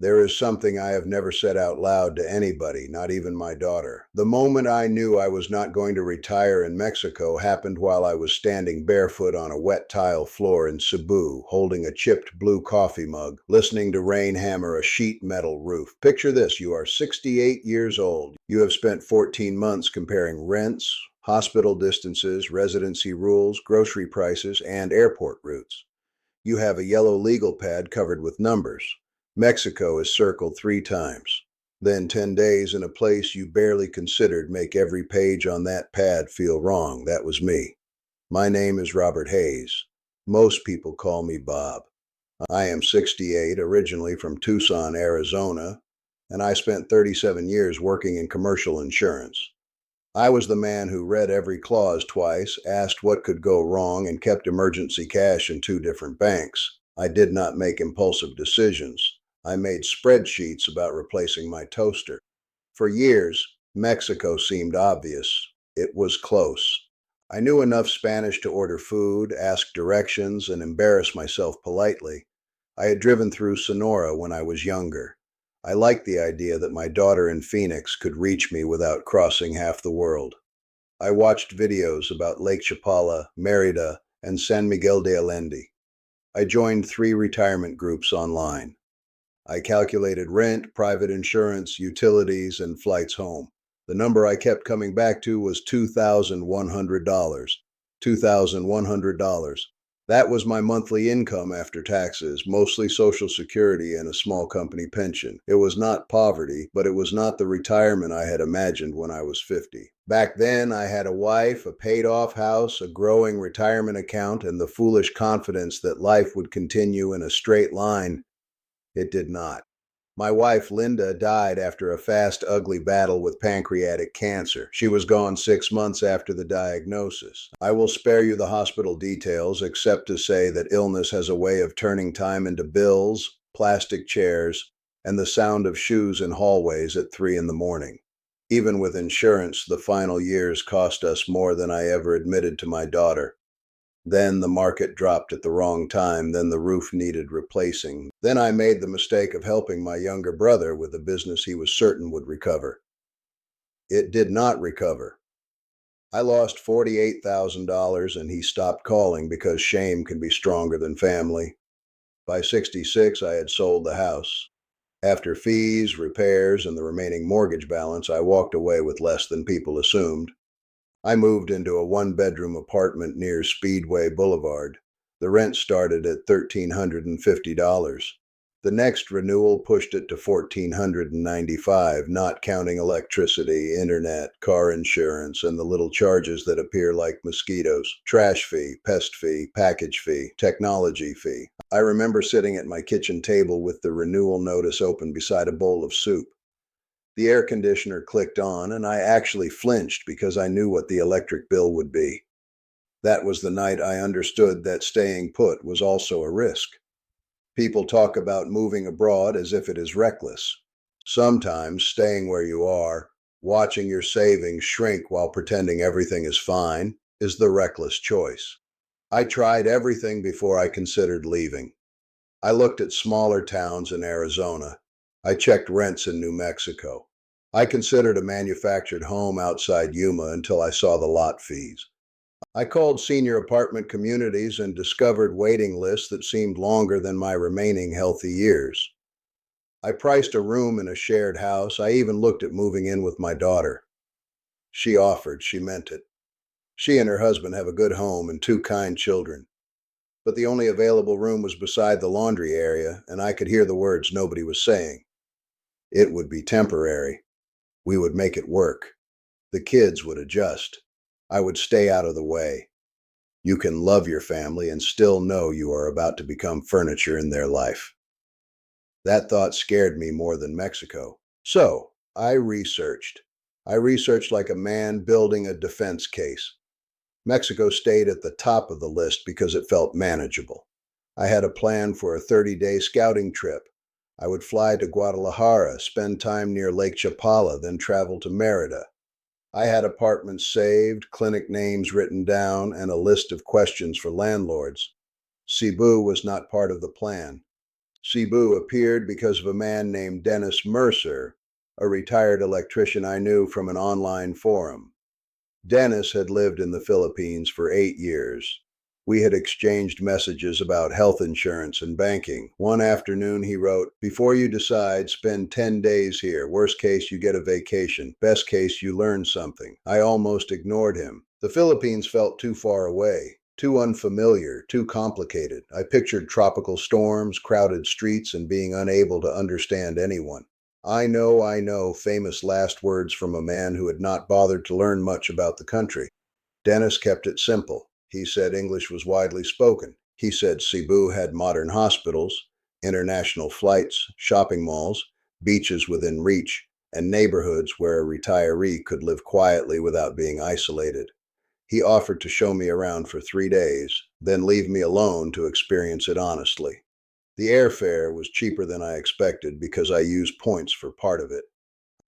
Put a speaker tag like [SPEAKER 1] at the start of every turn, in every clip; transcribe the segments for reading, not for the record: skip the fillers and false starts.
[SPEAKER 1] There is something I have never said out loud to anybody, not even my daughter. The moment I knew I was not going to retire in Mexico happened while I was standing barefoot on a wet tile floor in Cebu, holding a chipped blue coffee mug, listening to rain hammer a sheet metal roof. Picture this: you are 68 years old. You have spent 14 months comparing rents, hospital distances, residency rules, grocery prices, and airport routes. You have a yellow legal pad covered with numbers. Mexico is circled 3 times. Then 10 days in a place you barely considered make every page on that pad feel wrong. That was me. My name is Robert Hayes. Most people call me Bob. I am 68, originally from Tucson, Arizona, and I spent 37 years working in commercial insurance. I was the man who read every clause twice, asked what could go wrong, and kept emergency cash in 2 different banks. I did not make impulsive decisions. I made spreadsheets about replacing my toaster. For years, Mexico seemed obvious. It was close. I knew enough Spanish to order food, ask directions, and embarrass myself politely. I had driven through Sonora when I was younger. I liked the idea that my daughter in Phoenix could reach me without crossing half the world. I watched videos about Lake Chapala, Merida, and San Miguel de Allende. I joined 3 retirement groups online. I calculated rent, private insurance, utilities, and flights home. The number I kept coming back to was $2,100. $2,100. That was my monthly income after taxes, mostly Social Security and a small company pension. It was not poverty, but it was not the retirement I had imagined when I was 50. Back then, I had a wife, a paid-off house, a growing retirement account, and the foolish confidence that life would continue in a straight line. It did not. My wife, Linda, died after a fast, ugly battle with pancreatic cancer. She was gone 6 months after the diagnosis. I will spare you the hospital details, except to say that illness has a way of turning time into bills, plastic chairs, and the sound of shoes in hallways at 3 in the morning. Even with insurance, the final years cost us more than I ever admitted to my daughter. Then the market dropped at the wrong time, then the roof needed replacing. Then I made the mistake of helping my younger brother with a business he was certain would recover. It did not recover. I lost $48,000 and he stopped calling because shame can be stronger than family. By 66, I had sold the house. After fees, repairs, and the remaining mortgage balance, I walked away with less than people assumed. I moved into a 1-bedroom apartment near Speedway Boulevard. The rent started at $1,350. The next renewal pushed it to $1,495, not counting electricity, internet, car insurance, and the little charges that appear like mosquitoes: trash fee, pest fee, package fee, technology fee. I remember sitting at my kitchen table with the renewal notice open beside a bowl of soup. The air conditioner clicked on, and I actually flinched because I knew what the electric bill would be. That was the night I understood that staying put was also a risk. People talk about moving abroad as if it is reckless. Sometimes staying where you are, watching your savings shrink while pretending everything is fine, is the reckless choice. I tried everything before I considered leaving. I looked at smaller towns in Arizona. I checked rents in New Mexico. I considered a manufactured home outside Yuma until I saw the lot fees. I called senior apartment communities and discovered waiting lists that seemed longer than my remaining healthy years. I priced a room in a shared house. I even looked at moving in with my daughter. She offered, she meant it. She and her husband have a good home and 2 kind children. But the only available room was beside the laundry area, and I could hear the words nobody was saying. It would be temporary. We would make it work. The kids would adjust. I would stay out of the way. You can love your family and still know you are about to become furniture in their life. That thought scared me more than Mexico. So, I researched. I researched like a man building a defense case. Mexico stayed at the top of the list because it felt manageable. I had a plan for a 30-day scouting trip. I would fly to Guadalajara, spend time near Lake Chapala, then travel to Merida. I had apartments saved, clinic names written down, and a list of questions for landlords. Cebu was not part of the plan. Cebu appeared because of a man named Dennis Mercer, a retired electrician I knew from an online forum. Dennis had lived in the Philippines for 8 years. We had exchanged messages about health insurance and banking. One afternoon, he wrote, "Before you decide, spend 10 days here. Worst case, you get a vacation. Best case, you learn something." I almost ignored him. The Philippines felt too far away, too unfamiliar, too complicated. I pictured tropical storms, crowded streets, and being unable to understand anyone. I know, famous last words from a man who had not bothered to learn much about the country. Dennis kept it simple. He said English was widely spoken. He said Cebu had modern hospitals, international flights, shopping malls, beaches within reach, and neighborhoods where a retiree could live quietly without being isolated. He offered to show me around for 3 days, then leave me alone to experience it honestly. The airfare was cheaper than I expected because I used points for part of it.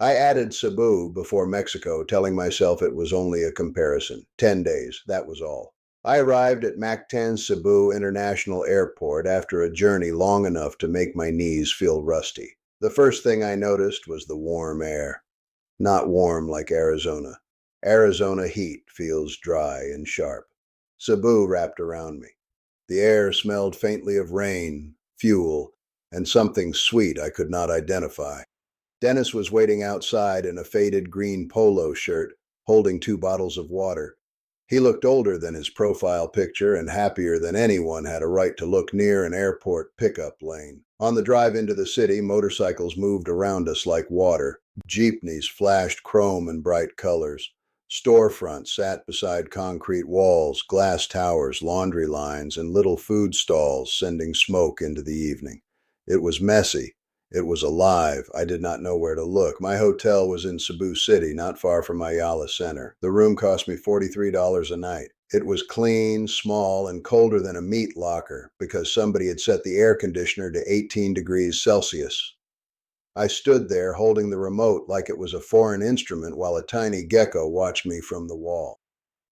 [SPEAKER 1] I added Cebu before Mexico, telling myself it was only a comparison. 10 days, that was all. I arrived at MAC 10 Cebu International Airport after a journey long enough to make my knees feel rusty. The first thing I noticed was the warm air. Not warm like Arizona. Arizona heat feels dry and sharp. Cebu wrapped around me. The air smelled faintly of rain, fuel, and something sweet I could not identify. Dennis was waiting outside in a faded green polo shirt, holding 2 bottles of water. He looked older than his profile picture and happier than anyone had a right to look near an airport pickup lane. On the drive into the city, motorcycles moved around us like water. Jeepneys flashed chrome and bright colors. Storefronts sat beside concrete walls, glass towers, laundry lines, and little food stalls sending smoke into the evening. It was messy. It was alive. I did not know where to look. My hotel was in Cebu City, not far from Ayala Center. The room cost me $43 a night. It was clean, small, and colder than a meat locker because somebody had set the air conditioner to 18 degrees Celsius. I stood there holding the remote like it was a foreign instrument while a tiny gecko watched me from the wall.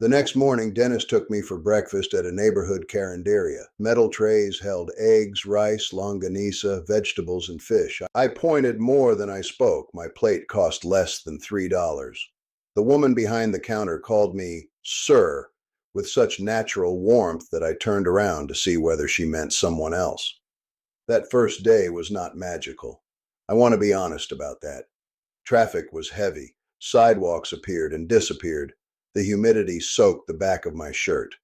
[SPEAKER 1] The next morning, Dennis took me for breakfast at a neighborhood carinderia. Metal trays held eggs, rice, longanisa, vegetables, and fish. I pointed more than I spoke. My plate cost less than $3. The woman behind the counter called me "Sir" with such natural warmth that I turned around to see whether she meant someone else. That first day was not magical. I want to be honest about that. Traffic was heavy. Sidewalks appeared and disappeared. The humidity soaked the back of my shirt.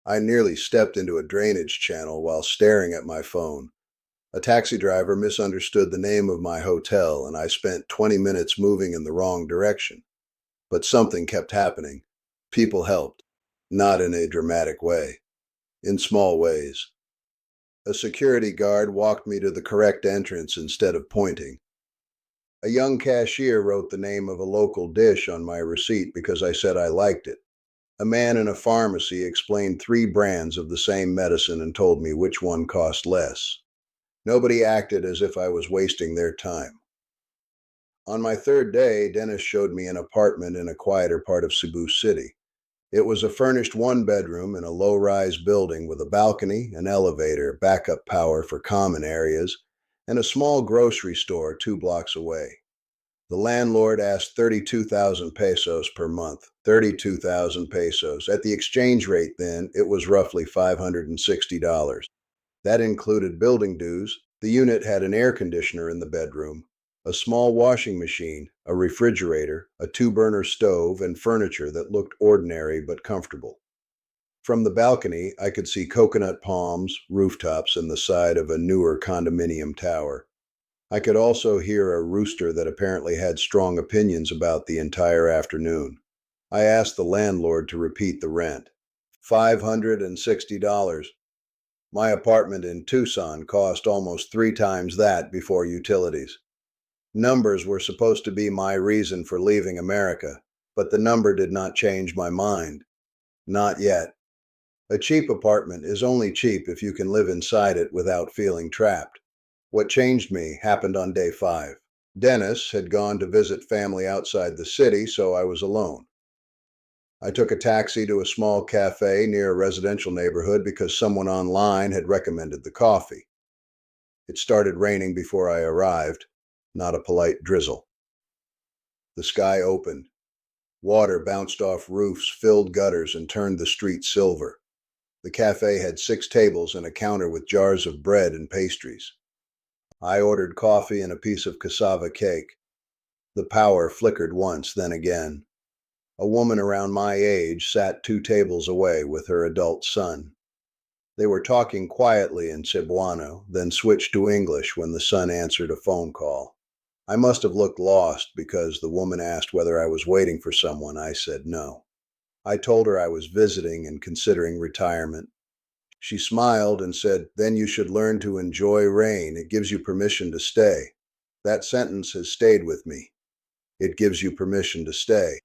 [SPEAKER 1] I nearly stepped into a drainage channel while staring at my phone. A taxi driver misunderstood the name of my hotel, and I spent 20 minutes moving in the wrong direction. But something kept happening. People helped. Not in a dramatic way. In small ways. A security guard walked me to the correct entrance instead of pointing. A young cashier wrote the name of a local dish on my receipt because I said I liked it. A man in a pharmacy explained 3 brands of the same medicine and told me which one cost less. Nobody acted as if I was wasting their time. On my third day, Dennis showed me an apartment in a quieter part of Cebu City. It was a furnished 1 bedroom in a low-rise building with a balcony, an elevator, backup power for common areas, and a small grocery store 2 blocks away. The landlord asked 32,000 pesos per month. 32,000 pesos. At the exchange rate then, it was roughly $560. That included building dues. The unit had an air conditioner in the bedroom, a small washing machine, a refrigerator, a 2-burner stove, and furniture that looked ordinary but comfortable. From the balcony, I could see coconut palms, rooftops, and the side of a newer condominium tower. I could also hear a rooster that apparently had strong opinions about the entire afternoon. I asked the landlord to repeat the rent. $560. My apartment in Tucson cost almost 3 times that before utilities. Numbers were supposed to be my reason for leaving America, but the number did not change my mind. Not yet. A cheap apartment is only cheap if you can live inside it without feeling trapped. What changed me happened on day 5. Dennis had gone to visit family outside the city, so I was alone. I took a taxi to a small cafe near a residential neighborhood because someone online had recommended the coffee. It started raining before I arrived, not a polite drizzle. The sky opened. Water bounced off roofs, filled gutters, and turned the street silver. The cafe had 6 tables and a counter with jars of bread and pastries. I ordered coffee and a piece of cassava cake. The power flickered once, then again. A woman around my age sat 2 tables away with her adult son. They were talking quietly in Cebuano, then switched to English when the son answered a phone call. I must have looked lost because the woman asked whether I was waiting for someone. I said no. I told her I was visiting and considering retirement. She smiled and said, "Then you should learn to enjoy rain. It gives you permission to stay." That sentence has stayed with me. It gives you permission to stay.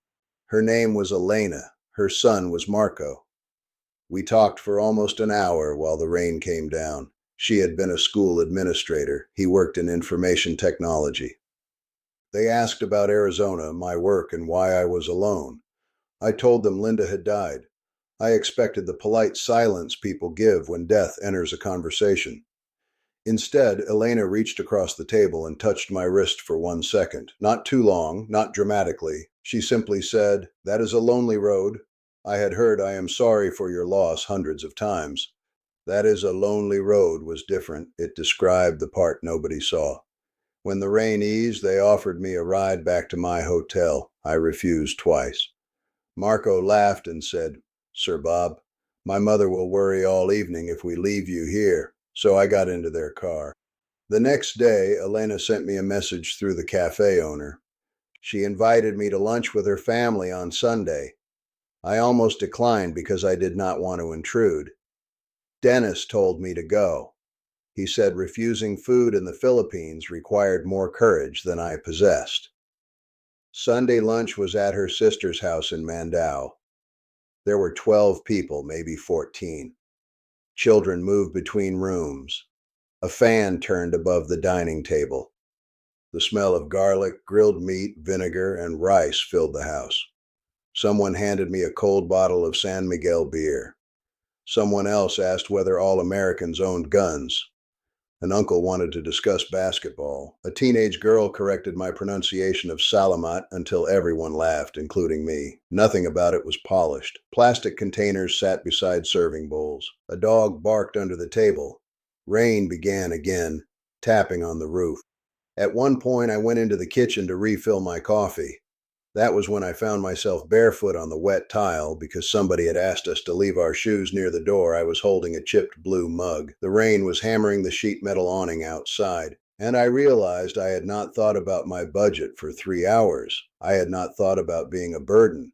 [SPEAKER 1] Her name was Elena. Her son was Marco. We talked for almost an hour while the rain came down. She had been a school administrator. He worked in information technology. They asked about Arizona, my work, and why I was alone. I told them Linda had died. I expected the polite silence people give when death enters a conversation. Instead, Elena reached across the table and touched my wrist for 1 second. Not too long, not dramatically. She simply said, "That is a lonely road. I had heard 'I am sorry for your loss' hundreds of times. That is a lonely road" was different. It described the part nobody saw. When the rain eased, they offered me a ride back to my hotel. I refused twice. Marco laughed and said, "Sir Bob, my mother will worry all evening if we leave you here." So I got into their car. The next day, Elena sent me a message through the cafe owner. She invited me to lunch with her family on Sunday. I almost declined because I did not want to intrude. Dennis told me to go. He said refusing food in the Philippines required more courage than I possessed. Sunday lunch was at her sister's house in Mandaue. There were 12 people, maybe 14. Children moved between rooms. A fan turned above the dining table. The smell of garlic, grilled meat, vinegar, and rice filled the house. Someone handed me a cold bottle of San Miguel beer. Someone else asked whether all Americans owned guns. An uncle wanted to discuss basketball. A teenage girl corrected my pronunciation of Salamat until everyone laughed, including me. Nothing about it was polished. Plastic containers sat beside serving bowls. A dog barked under the table. Rain began again, tapping on the roof. At one point, I went into the kitchen to refill my coffee. That was when I found myself barefoot on the wet tile because somebody had asked us to leave our shoes near the door. I was holding a chipped blue mug. The rain was hammering the sheet metal awning outside, and I realized I had not thought about my budget for 3 hours. I had not thought about being a burden.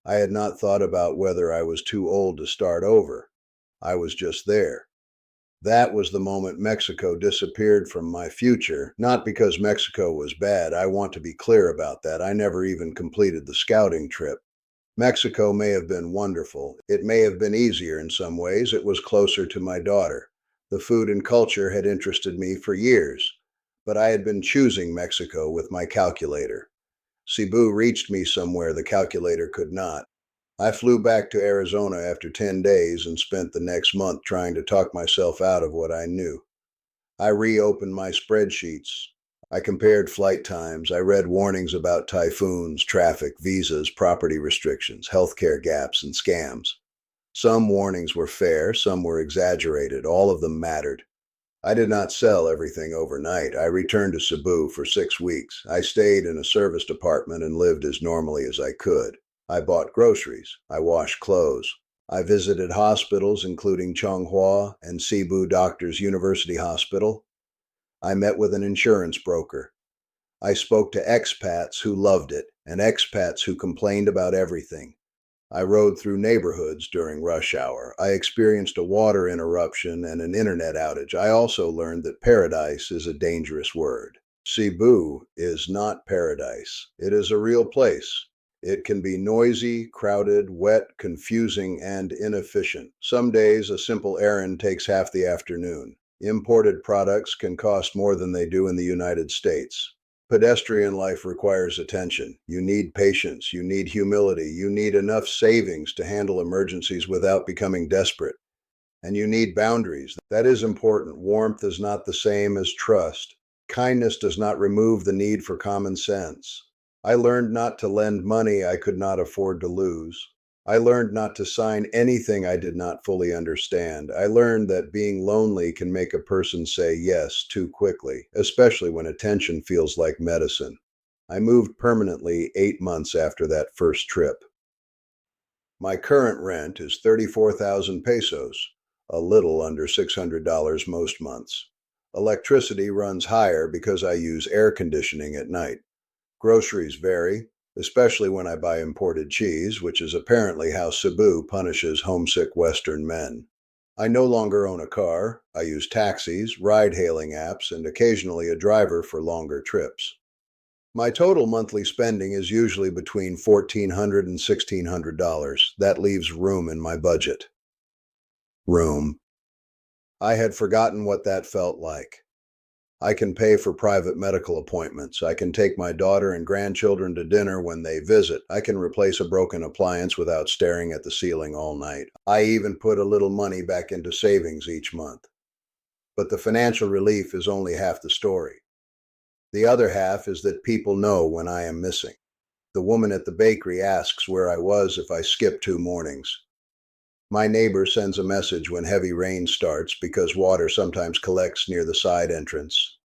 [SPEAKER 1] I had not thought about whether I was too old to start over. I was just there. That was the moment Mexico disappeared from my future, not because Mexico was bad. I want to be clear about that. I never even completed the scouting trip. Mexico may have been wonderful. It may have been easier in some ways. It was closer to my daughter. The food and culture had interested me for years, but I had been choosing Mexico with my calculator. Cebu reached me somewhere the calculator could not. I flew back to Arizona after 10 days and spent the next month trying to talk myself out of what I knew. I reopened my spreadsheets. I compared flight times. I read warnings about typhoons, traffic, visas, property restrictions, healthcare gaps, and scams. Some warnings were fair, some were exaggerated. All of them mattered. I did not sell everything overnight. I returned to Cebu for 6 weeks. I stayed in a serviced apartment and lived as normally as I could. I bought groceries. I washed clothes. I visited hospitals, including Chonghua and Cebu Doctors University Hospital. I met with an insurance broker. I spoke to expats who loved it and expats who complained about everything. I rode through neighborhoods during rush hour. I experienced a water interruption and an internet outage. I also learned that paradise is a dangerous word. Cebu is not paradise. It is a real place. It can be noisy, crowded, wet, confusing, and inefficient. Some days, a simple errand takes half the afternoon. Imported products can cost more than they do in the United States. Pedestrian life requires attention. You need patience. You need humility. You need enough savings to handle emergencies without becoming desperate. And you need boundaries. That is important. Warmth is not the same as trust. Kindness does not remove the need for common sense. I learned not to lend money I could not afford to lose. I learned not to sign anything I did not fully understand. I learned that being lonely can make a person say yes too quickly, especially when attention feels like medicine. I moved permanently 8 months after that first trip. My current rent is 34,000 pesos, a little under $600 most months. Electricity runs higher because I use air conditioning at night. Groceries vary, especially when I buy imported cheese, which is apparently how Cebu punishes homesick Western men. I no longer own a car. I use taxis, ride-hailing apps, and occasionally a driver for longer trips. My total monthly spending is usually between $1,400 and $1,600. That leaves room in my budget. Room. I had forgotten what that felt like. I can pay for private medical appointments. I can take my daughter and grandchildren to dinner when they visit. I can replace a broken appliance without staring at the ceiling all night. I even put a little money back into savings each month. But the financial relief is only half the story. The other half is that people know when I am missing. The woman at the bakery asks where I was if I skip 2 mornings. My neighbor sends a message when heavy rain starts because water sometimes collects near the side entrance.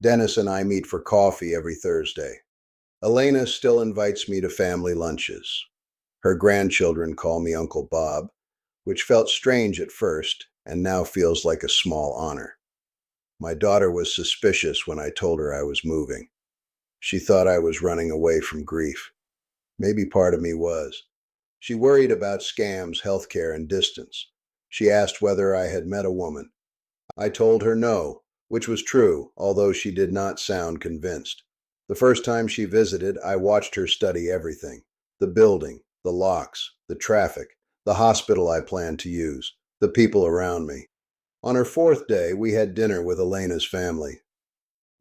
[SPEAKER 1] Dennis and I meet for coffee every Thursday. Elena still invites me to family lunches. Her grandchildren call me Uncle Bob, which felt strange at first and now feels like a small honor. My daughter was suspicious when I told her I was moving. She thought I was running away from grief. Maybe part of me was. She worried about scams, healthcare, and distance. She asked whether I had met a woman. I told her no, which was true, although she did not sound convinced. The first time she visited, I watched her study everything: the building, the locks, the traffic, the hospital I planned to use, the people around me. On her fourth day, we had dinner with Elena's family.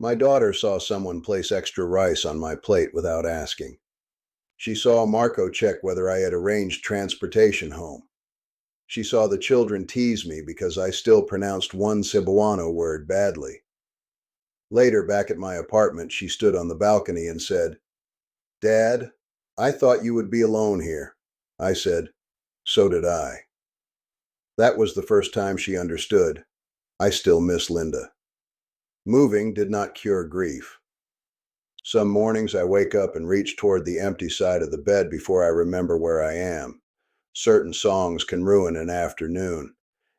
[SPEAKER 1] My daughter saw someone place extra rice on my plate without asking. She saw Marco check whether I had arranged transportation home. She saw the children tease me because I still pronounced one Cebuano word badly. Later, back at my apartment, she stood on the balcony and said, "Dad, I thought you would be alone here." I said, "So did I." That was the first time she understood. I still miss Linda. Moving did not cure grief. Some mornings I wake up and reach toward the empty side of the bed before I remember where I am. Certain songs can ruin an afternoon.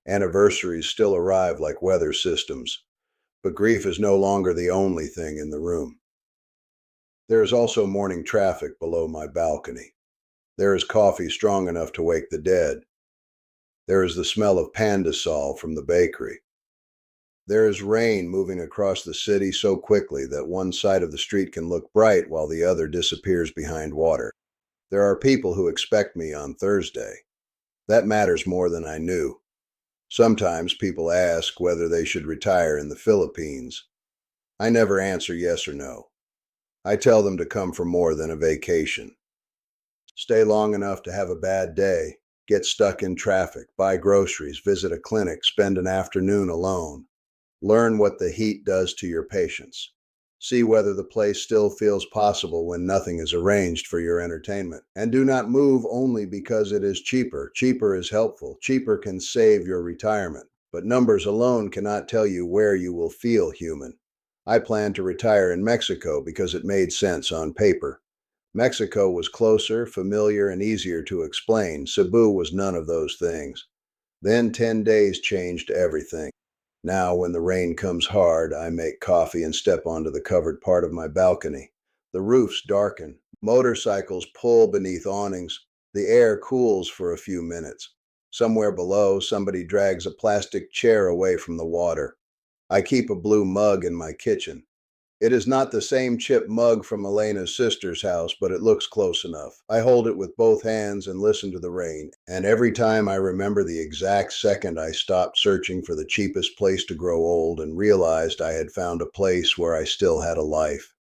[SPEAKER 1] Anniversaries still arrive like weather systems. But grief is no longer the only thing in the room. There is also morning traffic below my balcony. There is coffee strong enough to wake the dead. There is the smell of pandesal from the bakery. There is rain moving across the city so quickly that one side of the street can look bright while the other disappears behind water. There are people who expect me on Thursday. That matters more than I knew. Sometimes people ask whether they should retire in the Philippines. I never answer yes or no. I tell them to come for more than a vacation. Stay long enough to have a bad day, get stuck in traffic, buy groceries, visit a clinic, spend an afternoon alone. Learn what the heat does to your patience. See whether the place still feels possible when nothing is arranged for your entertainment. And do not move only because it is cheaper. Cheaper is helpful. Cheaper can save your retirement. But numbers alone cannot tell you where you will feel human. I planned to retire in Mexico because it made sense on paper. Mexico was closer, familiar, and easier to explain. Cebu was none of those things. Then 10 days changed everything. Now, when the rain comes hard, I make coffee and step onto the covered part of my balcony. The roofs darken. Motorcycles pull beneath awnings. The air cools for a few minutes. Somewhere below, somebody drags a plastic chair away from the water. I keep a blue mug in my kitchen. It is not the same chip mug from Elena's sister's house, but it looks close enough. I hold it with both hands and listen to the rain, and every time I remember the exact second I stopped searching for the cheapest place to grow old and realized I had found a place where I still had a life.